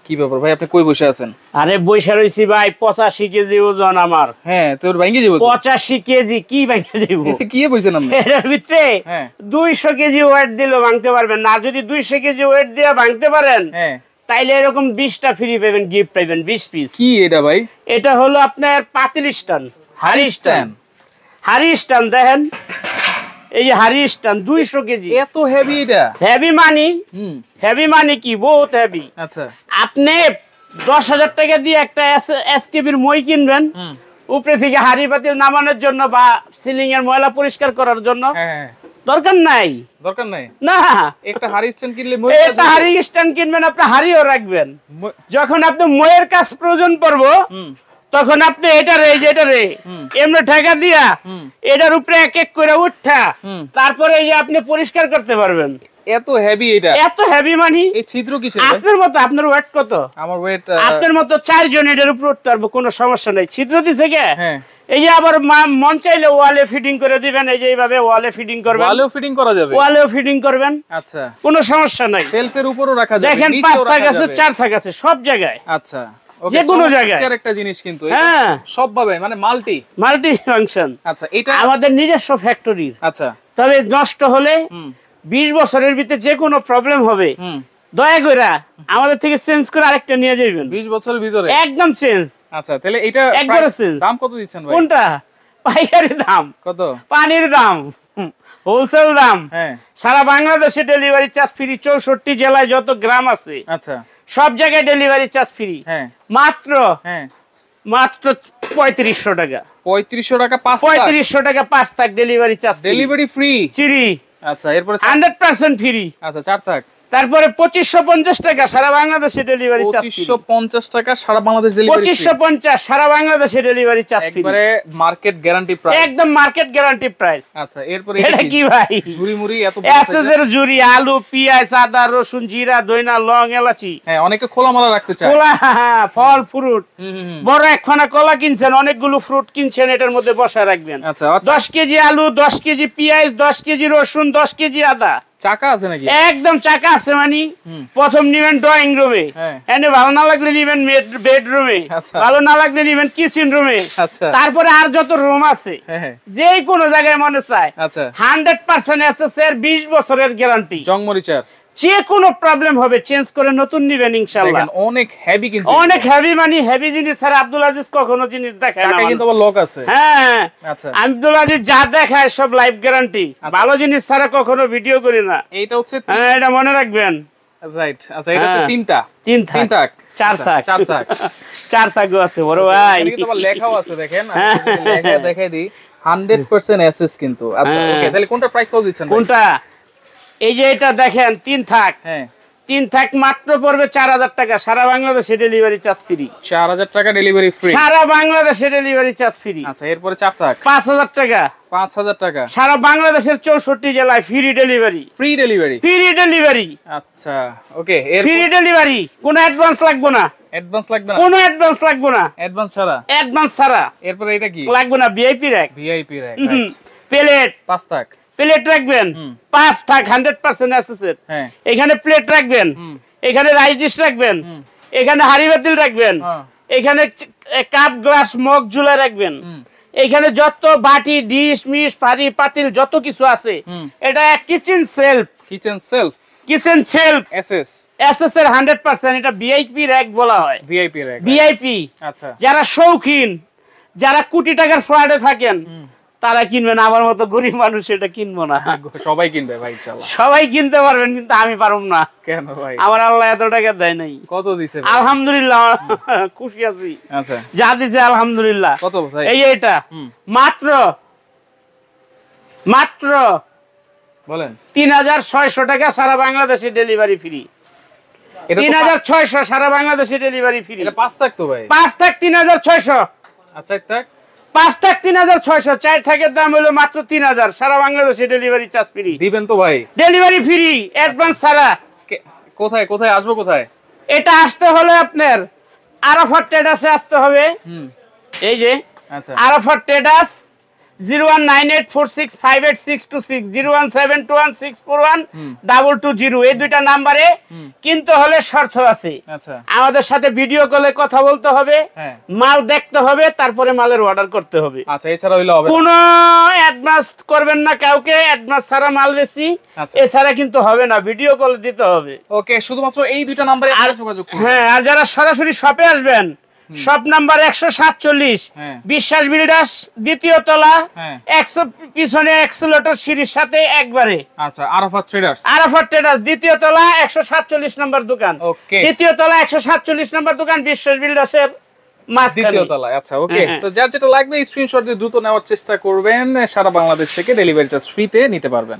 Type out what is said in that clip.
কি ব্যাপার ভাই, আপনি কই বসে আছেন? আরে বইসা রইছি ভাই, 85 কেজি ওজন আমার। হ্যাঁ, তোর ভাঙ্গি যাবো 85 কেজি কি ভাঙ্গা যাবো? এটা কি বইছেন আপনি? এর ভিতরে হ্যাঁ 200 কেজি ওয়েট দিলেও ভাঙতে পারবেন না। যদি 200 কেজি ওয়েট দিয়ে ভাঙতে পারেন হ্যাঁ, তাইলে এরকম 20টা ফ্রি পাবেন, গিফট পাবেন 20 পিস। কি এটা ভাই? এটা হলো আপনার পাতিল স্ট্যান্ড, হাড়ি স্ট্যান্ড। হাড়ি স্ট্যান্ড দেখেন, এই যে হাড়ি স্ট্যান্ড 200 কেজি। এত হেভি এটা? হেভি মানি, হেভি মানে কি বহুত হেভি। আচ্ছা, আপনি 10,000 টাকা দিয়ে একটা এসকেবির মই কিনবেন উপরে থেকে হাড়ি পাতিল নামানোর জন্য বা সিলিং এর ময়লা পরিষ্কার করার জন্য, হ্যাঁ দরকার নাই। দরকার নাই না, একটা হাড়ি স্ট্যান্ড কিনলে এটা হাড়ি স্ট্যান্ড কিনবেন, আপনি হাড়িও রাখবেন। যখন আপনি ময়ের কাজ প্রয়োজন পড়বো তখন আপনি এটারে, এই যে এটারে এমনি ঠেকা দিয়া এটার উপরে এক এক করে উঠা তারপরে এই যে আপনি পরিষ্কার করতে পারবেন। এত হেভি এটা? এত হেভি মানে এই ছিদ্র কিসের? আপনার মতো, আপনার ওয়েট কত? আমার ওয়েট আপনার মতো 4 জন এটার উপর উঠতে পারবো, কোনো সমস্যা নাই। ছিদ্র দিছে কে? হ্যাঁ, এই যে আবার মন চাইলে ওয়ালে ফিটিং করে দিবেন, এই যে এইভাবে ওয়ালে ফিটিং করবেন। ওয়ালেও ফিটিং করা যাবে? ওয়ালেও ফিটিং করবেন, আচ্ছা, কোনো সমস্যা নাই। সেলফের উপরও রাখা যাবে, দেখেন 5 থাক আছে, 4 থাক আছে, সব জায়গায়। আচ্ছা, যে কোনো জায়গায় একটা জিনিস কিন্তু হ্যাঁ সব ভাবে মানে মাল্টি ফাংশন। আচ্ছা, এটা আমাদের নিজস্ব ফ্যাক্টরির। আচ্ছা, তবে নষ্ট হলে 20 বছরের ভিতরে যে কোনো প্রবলেম হবে দয়া করে আমাদের থেকে চেঞ্জ করে আরেকটা নিয়ে যাবেন। 20 বছরের ভিতরে একদম চেঞ্জ? আচ্ছা, তাহলে এটা একবার চেঞ্জ। দাম কত দিচ্ছেন ভাই? কোনটা? পাইকারি দাম কত? পানির দাম, হোলসেল দাম। হ্যাঁ, সারা বাংলাদেশে ডেলিভারি চার্জ ফ্রি। 64 জেলায় যত গ্রাম আছে আচ্ছা, সব জায়গায় ডেলিভারি চার্জ ফ্রি। হ্যাঁ, মাত্র হ্যাঁ, মাত্র 3500 টাকা। 3500 টাকা 5 3500 টাকা 5 থাক ডেলিভারি চার্জ, ডেলিভারি ফ্রি চিরি। আচ্ছা, এরপরে 100% ফ্রি। আচ্ছা, 4 থাক। তারপরে 2550 টাকা সারা বাংলাদেশে ডেলিভারি চার্জ। 2550 টাকা সারা বাংলাদেশ ডেলিভারি। 2550 সারা বাংলাদেশে ডেলিভারি চার্জ ফ্রি, একবারে মার্কেট গ্যারান্টি প্রাইস। একদম মার্কেট গ্যারান্টি প্রাইস। আচ্ছা, এরপরে এটা কি ভাই? ঝুরি মুড়ি এত এসএসের ঝুরি, আলু, পেঁয়াজ, আদা, রসুন, জিরা, দইনা, লং, এলাচি। হ্যাঁ, অনেকে খোলামালা রাখতে চায়। কলা, ফল, ফ্রুট। বড় একখানা কলা কিনছেন, অনেকগুলো ফ্রুট কিনছেন, এটার মধ্যে বসায় রাখবেন। আচ্ছা, 10 কেজি আলু, 10 কেজি পেঁয়াজ, 10 কেজি রসুন, 10 কেজি আদা। চাকা আছে নাকি? একদম চাকা আছে। মানে প্রথম নিবেন ড্রয়িং রুমে, এনে ভালো না লাগলে নিবেন বেডরুমে, ভালো না লাগলে নিবেন কিচেন রুমে। তারপরে আর যত রুম আছে যে কোনো জায়গায় মনে চায়। 100% এসএসআর 20 বছরের গ্যারান্টি। জংমরিচার যে কোনো প্রবলেম হবে চেঞ্জ করে নতুন নিবেন ইনশাআল্লাহ। অনেক হেভি কিন্তু, অনেক হেভি। মানে হেভি জিনিস স্যার আব্দুল আজিজ কখনো জিনিস দেখায় না। চাকা কিন্তু আবার লক আছে। হ্যাঁ, আচ্ছা, আব্দুল আজিজ যা দেখায় সব লাইফ গ্যারান্টি। ভালো জিনিস ছাড়া কখনো ভিডিও করি না। এইটা হচ্ছে, হ্যাঁ, এটা মনে রাখবেন। রাইট। আচ্ছা, এটা হচ্ছে 3 থাক, 4 থাক, 4 থাক, 4 থাকও আছে বড় ভাই। এখানে কিন্তু আবার লেখাও আছে, দেখেন আমি লেখা দেখাই দিই। 100% এসএস কিন্তু। আচ্ছা, ওকে, তাহলে কোনটা প্রাইস কত দিচ্ছেন? কোনটা? এই যে এটা দেখেন 3 থাক। হ্যাঁ, 3 থাক মাত্র পড়বে 4000 টাকা। সারা বাংলাদেশে ডেলিভারি চার্জ ফ্রি। 4000 টাকা ডেলিভারি ফ্রি সারা বাংলাদেশে ডেলিভারি চার্জ ফ্রি। আচ্ছা, এরপরে 4 থাক 5000 টাকা। 5000 টাকা সারা বাংলাদেশের 64 জেলায় free delivery. Free delivery, free delivery. আচ্ছা, ওকে, ফ্রি ডেলিভারি। কোনো অ্যাডভান্স লাগবে না। অ্যাডভান্স লাগবে না? কোনো অ্যাডভান্স লাগবে না। অ্যাডভান্স ছাড়া? অ্যাডভান্স ছাড়া। এরপরে এটা কি লাগবে না? VIP rack. VIP rack, right. Plate 5 থাক। প্লেট রাখবেন 5 থাক 100% এসএসআর। হ্যাঁ, এখানে প্লেট রাখবেন, এখানে রাইস ডিশ রাখবেন, এখানে হাঁড়ি বাতিল রাখবেন, এখানে কাপ গ্লাস মগ ঝুলা রাখবেন, এখানে যত বাটি ডিশ মিশ পারি পাতিল যত কিছু আছে। এটা এক kitchen self. Kitchen self, kitchen self SS. SSR 100%। এটা ভিআইপি র‍্যাক বলা হয়। VIP rack, VIP. আচ্ছা, যারা শৌখিন, যারা কোটি টাকার ফ্ল্যাটে থাকেন তারা কিনবেন। আমার মতো গরিব মানুষ এটা কিনবো না। সবাই কিনবে ভাই ইনশাআল্লাহ। সবাই কিনতে পারবেন, কিন্তু আমি পারবো না। কেন ভাই? আমার আল্লাহ এত টাকা দেয় নাই। কত দিছে? আলহামদুলিল্লাহ, খুশি আছি। আচ্ছা, যা দিছে আলহামদুলিল্লাহ। কত ভাই? এই এটা মাত্র মাত্র বলেন 3600 টাকা। সারা বাংলাদেশে ডেলিভারি ফ্রি। 3600 সারা বাংলাদেশে ডেলিভারি ফ্রি। এটা 5 থাক তো ভাই? 5 থাক 3600। আচ্ছা, 4 থাক? 5 থাক 3600। 4 থাকের দাম হলো মাত্র 3000। সারা বাংলাদেশে ডেলিভারি চার্জ ফ্রি। দিবেন তো ভাই? ডেলিভারি ফ্রি, অ্যাডভান্স ছাড়া। কোথায় কোথায় আসবো? কোথায় এটা আসতে হলে আপনার আরাফাত ট্রেডার্সে আসতে হবে। এই যে, আচ্ছা, আরাফাত ট্রেডার্স 0198465862 01721641220 এই দুইটা নাম্বারে কিন্তু হলে শর্ত আছে। আচ্ছা, আমাদের সাথে ভিডিও কলে কথা বলতে হবে, মাল দেখতে হবে, তারপরে মালের অর্ডার করতে হবে। আচ্ছা, এছাড়া হইলো হবে কোনো অ্যাডভান্স করবেন না, কাউকে অ্যাডভান্স ছাড়া মাল বেশি, এছাড়া কিন্তু হবে না, ভিডিও কল দিতে হবে। ওকে, শুধুমাত্র এই দুইটা নাম্বারে যোগাযোগ করুন। হ্যাঁ, আর যারা সরাসরি শপে আসবেন, শপ নাম্বার 147 বিশ্বাস বিল্ডার্স, দ্বিতীয় তলা, 100 পিছনে এক্সেলেটর সিঁড়ির সাথে একবারে। আচ্ছা, আরাফাত ট্রেডার্স, আরাফাত ট্রেডার্স দ্বিতীয় তলা 147 নম্বর দোকান। ওকে, দ্বিতীয় তলা 147 নম্বর দোকান, বিশ্বাস বিল্ডার্সের দ্বিতীয় তলায়। আচ্ছা, ওকে, তো যার যেটা লাগবে স্ক্রিনশট দিয়ে দ্রুত নেওয়ার চেষ্টা করবেন। সারা বাংলাদেশ থেকে ডেলিভারি চার্জ ফ্রিতে নিতে পারবেন।